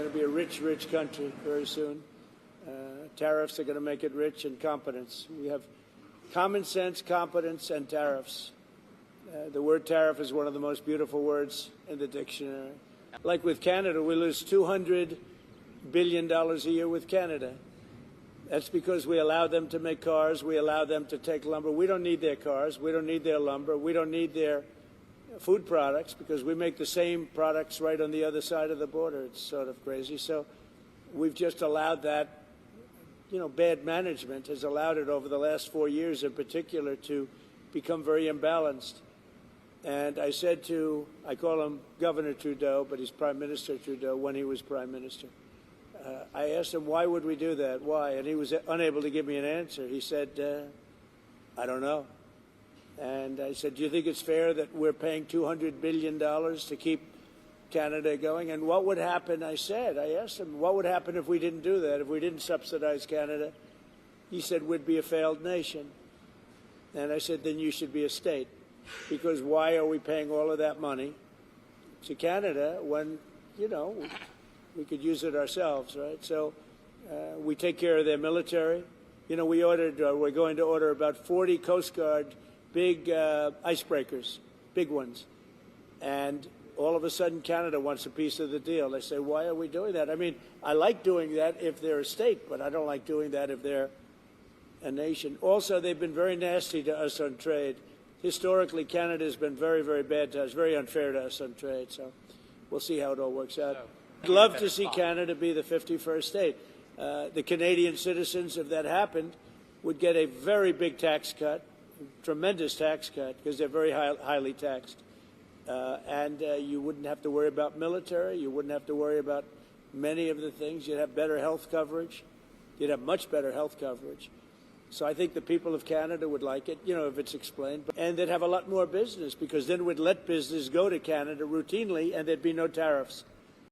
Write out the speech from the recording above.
going to be a rich, rich country very soon. Tariffs are going to make it rich, and competence. We have common sense, competence, and tariffs. The word tariff is one of the most beautiful words in the dictionary. Like with Canada, we lose $200 billion a year with Canada. That's because we allow them to make cars. We allow them to take lumber. We don't need their cars. We don't need their lumber. We don't need their food products because we make the same products right on the other side of the border. It's sort of crazy. So we've just allowed that. Bad management has allowed it over the last 4 years in particular to become very imbalanced. And I said I call him Governor Trudeau, but he's Prime Minister Trudeau when he was Prime Minister. I asked him, why would we do that? Why? And he was unable to give me an answer. He said, I don't know. And I said, do you think it's fair that we're paying $200 billion to keep Canada going? And what would happen, I asked him, what would happen if we didn't do that, if we didn't subsidize Canada? He said, we'd be a failed nation. And I said, then you should be a state. Because why are we paying all of that money to Canada when, we could use it ourselves, right? So we take care of their military. We're going to order about 40 Coast Guard big icebreakers, big ones. And all of a sudden, Canada wants a piece of the deal. They say, why are we doing that? I mean, I like doing that if they're a state, but I don't like doing that if they're a nation. Also, they've been very nasty to us on trade. Historically, Canada has been very, very bad to us, very unfair to us on trade. So we'll see how it all works out. I'd love to see Canada be the 51st state. The Canadian citizens, if that happened, would get a very big tax cut, tremendous tax cut, because they're very highly taxed. And you wouldn't have to worry about military. You wouldn't have to worry about many of the things. You'd have better health coverage. You'd have much better health coverage. So I think the people of Canada would like it, if it's explained. And they'd have a lot more business because then we'd let business go to Canada routinely and there'd be no tariffs.